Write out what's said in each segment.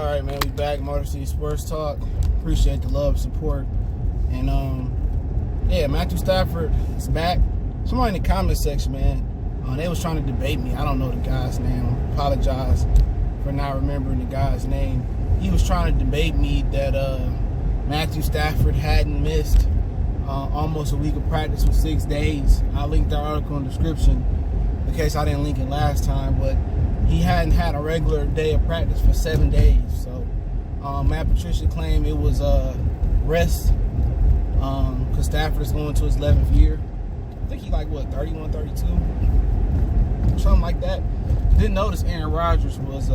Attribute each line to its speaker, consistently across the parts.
Speaker 1: All right, man, we back. Motor City Sports Talk. Appreciate the love, support, and yeah, Matthew Stafford is back. Somebody in the comment section, man, they was trying to debate me. I don't know the guy's name. I apologize for not remembering the guy's name. He was trying to debate me that Matthew Stafford hadn't missed almost a week of practice with 6 days. I linked the article in the description in case I didn't link it last time, but he hadn't had a regular day of practice for 7 days. So Matt Patricia claimed it was rest because Stafford is going to his 11th year. I think he like, what, 31, 32? Something like that. Didn't notice Aaron Rodgers was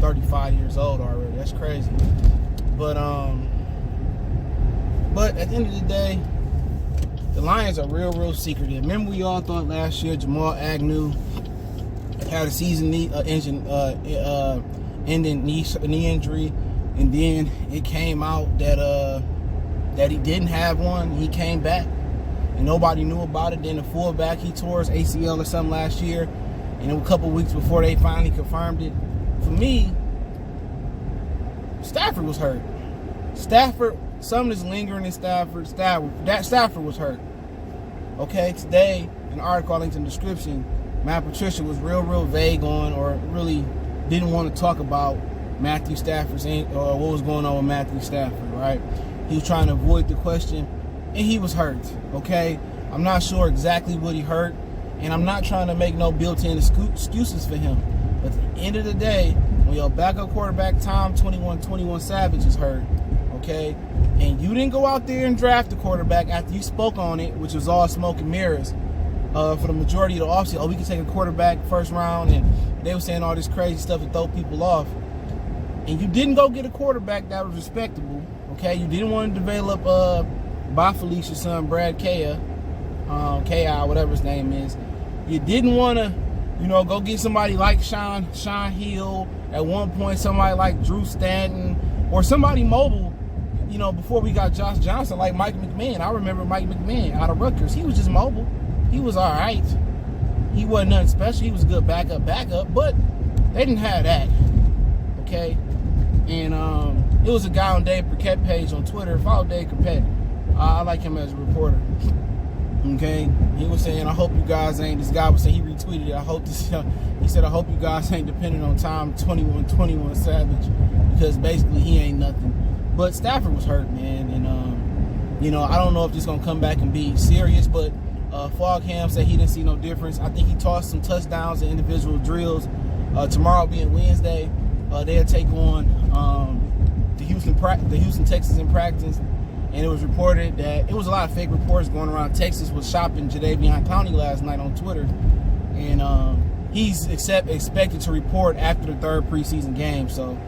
Speaker 1: 35 years old already. That's crazy. But at the end of the day, the Lions are real secretive. Remember, we all thought last year Jamal Agnew had a season-ending knee injury, and then it came out that he didn't have one. He came back, and nobody knew about it. Then the fullback, he tore his ACL or something last year, and a couple weeks before they finally confirmed it. For me, Stafford was hurt. Something is lingering in Stafford. Stafford was hurt. Okay, today, in the article I linked in the description, Matt Patricia was real vague on, or really didn't want to talk about Matthew Stafford's, or what was going on with Matthew Stafford, right? He was trying to avoid the question, and he was hurt, okay? I'm not sure exactly what he hurt, and I'm not trying to make no built-in excuses for him. But at the end of the day, when your backup quarterback, Tom 21 Savage, is hurt, okay, and you didn't go out there and draft the quarterback after you spoke on it, which was all smoke and mirrors for the majority of the offseason. Oh, we can take a quarterback first round, and they were saying all this crazy stuff to throw people off. And you didn't go get a quarterback that was respectable, okay? You didn't want to develop Felicia's son, Brad Kaya, K.I., whatever his name is. You didn't want to, go get somebody like Sean Hill. At one point, somebody like Drew Stanton, or somebody mobile, before we got Josh Johnson, like Mike McMahon. I remember Mike McMahon out of Rutgers. He was just mobile. He was all right. He wasn't nothing special. He was a good backup, but they didn't have that, okay? And it was a guy on Dave Burkett page on Twitter. Follow Dave Burkett. I like him as a reporter. Okay, he was saying, I hope you guys ain't, this guy was saying, he retweeted it, he said, I hope you guys ain't dependent on Tom 21 Savage, because basically he ain't nothing. But Stafford was hurt, man, and I don't know if this is going to come back and be serious, but Fogham said he didn't see no difference. I think he tossed some touchdowns in individual drills. Tomorrow being Wednesday, they'll take on the Houston Texans in practice. And it was reported that, it was a lot of fake reports going around. Texas was shopping Jadeveon Clowney last night on Twitter. And he's expected to report after the third preseason game. So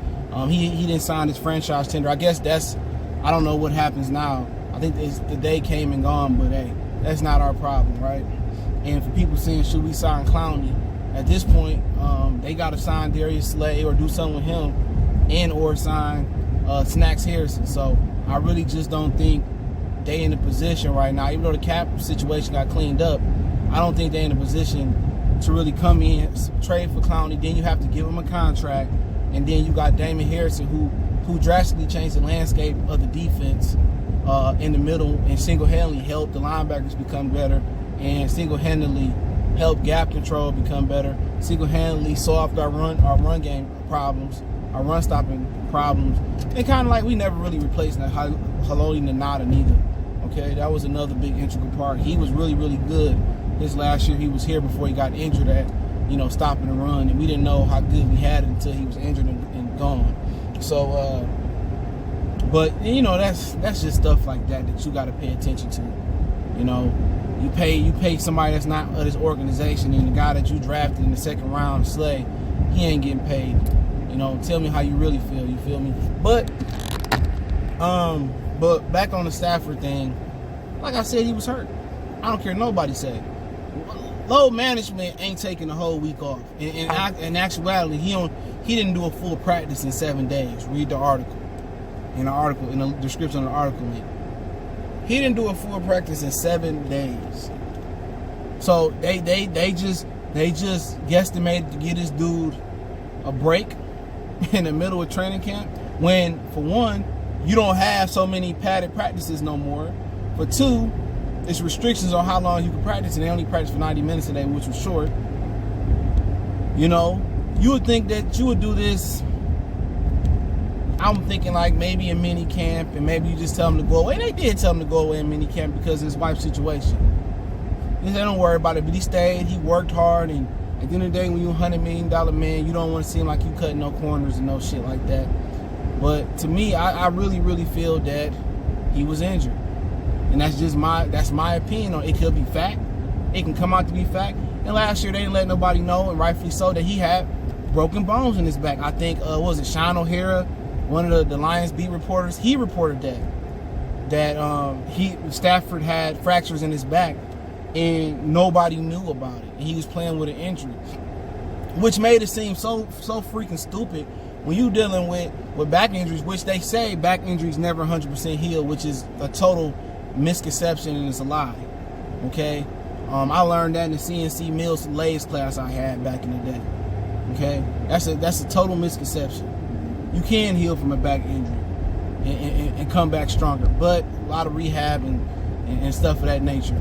Speaker 1: he didn't sign his franchise tender. I guess I don't know what happens now. I think the day came and gone, but hey, that's not our problem, right? And for people saying, should we sign Clowney? At this point, they got to sign Darius Slay or do something with him, and or sign Snacks Harrison. So I really just don't think they in a position right now, even though the cap situation got cleaned up, I don't think they're in a position to really come in, trade for Clowney. Then you have to give him a contract, and then you got Damon Harrison, who drastically changed the landscape of the defense in the middle, and single-handedly helped the linebackers become better, and single-handedly helped gap control become better, single-handedly solved our run game problems, our run stopping problems, and kind of like we never really replaced Haloti Ngata neither. Okay, that was another big integral part. He was really good his last year. He was here before he got injured at stopping the run, and we didn't know how good we had it until he was injured and gone. So but that's just stuff like that you got to pay attention to. You pay somebody that's not of this organization, and the guy that you drafted in the second round, Slay, he ain't getting paid. Tell me how you really feel. You feel me? But back on the Stafford thing, like I said, he was hurt. I don't care nobody say. Load management ain't taking the whole week off. In actuality, he didn't do a full practice in 7 days. Read the article. In the description of the article link. He didn't do a full practice in 7 days. So they just they just guesstimated to get this dude a break in the middle of training camp, when for one, you don't have so many padded practices no more. For two, there's restrictions on how long you can practice, and they only practice for 90 minutes a day, which was short. You know, you would think that you would do this, I'm thinking like maybe in mini camp, and maybe you just tell him to go away. And they did tell him to go away in mini camp because of his wife's situation. They said, don't worry about it, but he stayed, he worked hard, and at the end of the day, when you're a $100 million man, you don't want to seem like you cutting no corners and no shit like that. But to me, I really, really feel that he was injured. And that's my opinion on it. It could be fact. It can come out to be fact. And last year, they didn't let nobody know, and rightfully so, that he had broken bones in his back. I think, what was it, Sean O'Hara, one of the Lions beat reporters, he reported that Stafford had fractures in his back, and nobody knew about it. And he was playing with an injury, which made it seem so freaking stupid when you dealing with back injuries, which they say back injuries never 100% heal, which is a total misconception and it's a lie. Okay, I learned that in the CNC Mills Lathes class I had back in the day. Okay, that's a total misconception. You can heal from a back injury and come back stronger, but a lot of rehab and stuff of that nature.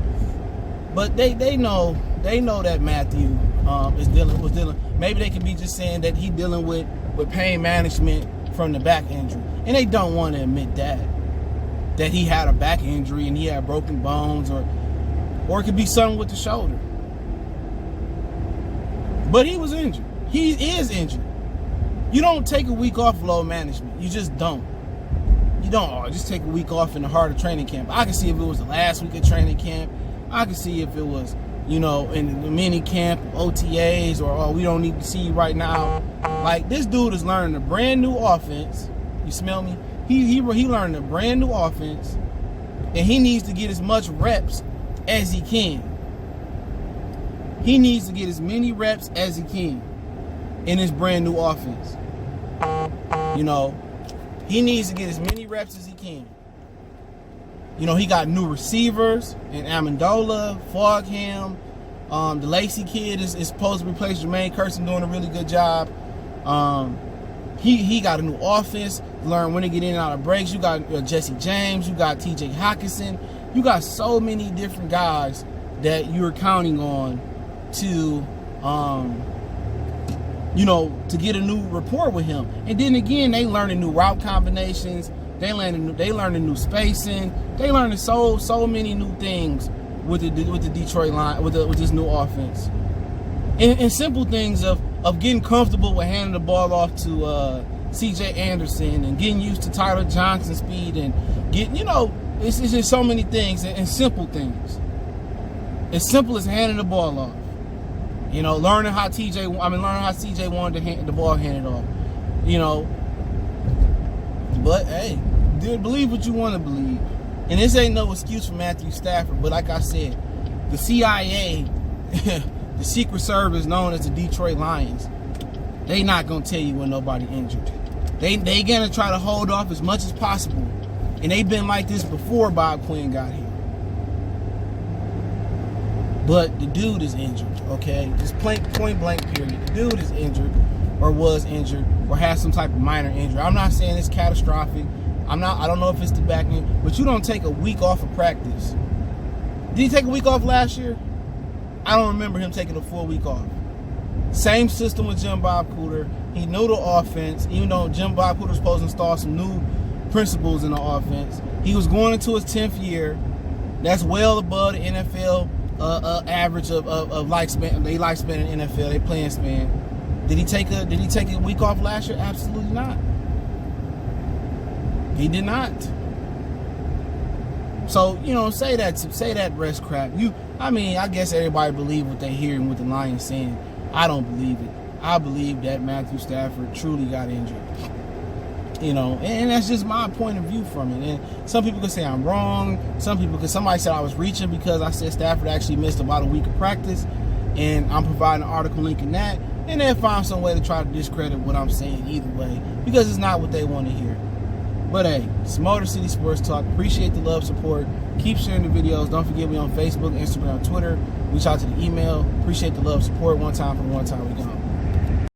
Speaker 1: But they know that Matthew was dealing. Maybe they could be just saying that he dealing with pain management from the back injury, and they don't want to admit that he had a back injury and he had broken bones, or it could be something with the shoulder. But he was injured. He is injured. You don't take a week off load management. You just don't. You don't just take a week off in the heart of training camp. I can see if it was the last week of training camp. I can see if it was, in the mini camp, OTAs, or we don't need to see you right now. Like, this dude is learning a brand new offense. You smell me? He learned a brand new offense, and he needs to get as much reps as he can. He needs to get as many reps as he can in his brand new offense. He needs to get as many reps as he can. He got new receivers in Amendola, Fogham. The Lacey kid is supposed to replace Jermaine Curson, doing a really good job. He got a new offense, learn when to get in and out of breaks. You got Jesse James, you got TJ Hawkinson. You got so many different guys that you're counting on to get a new rapport with him. And then again, they learning new route combinations. They learning new spacing. They learning so many new things with the Detroit line, with this new offense. And simple things of getting comfortable with handing the ball off to C.J. Anderson, and getting used to Tyler Johnson's speed, and it's just so many things, and simple things. As simple as handing the ball off. Learning how C.J. wanted the ball handed off. But hey, believe what you want to believe. And this ain't no excuse for Matthew Stafford, but like I said, the CIA, the Secret Service known as the Detroit Lions, they not going to tell you when nobody injured. They going to try to hold off as much as possible. And they've been like this before Bob Quinn got here. But the dude is injured, okay? Just point blank period. The dude is injured, or was injured, or has some type of minor injury. I'm not saying it's catastrophic. I don't know if it's the back end, but you don't take a week off of practice. Did he take a week off last year? I don't remember him taking a full week off. Same system with Jim Bob Cooter. He knew the offense, even though Jim Bob Cooter was supposed to install some new principles in the offense. He was going into his 10th year. That's well above the NFL average of lifespan. They lifespan in NFL. They playing span. Did he take a week off last year? Absolutely not. He did not. So, say that rest crap. I guess everybody believe what they hear and what the Lions saying. I don't believe it. I believe that Matthew Stafford truly got injured. And that's just my point of view from it. And some people could say I'm wrong. Somebody said I was reaching because I said Stafford actually missed about a week of practice, and I'm providing an article linking that. And they'll find some way to try to discredit what I'm saying either way, because it's not what they want to hear. But hey, it's Motor City Sports Talk. Appreciate the love, support. Keep sharing the videos. Don't forget we on Facebook, Instagram, Twitter. Reach out to the email. Appreciate the love, support. One time for the one time we gone.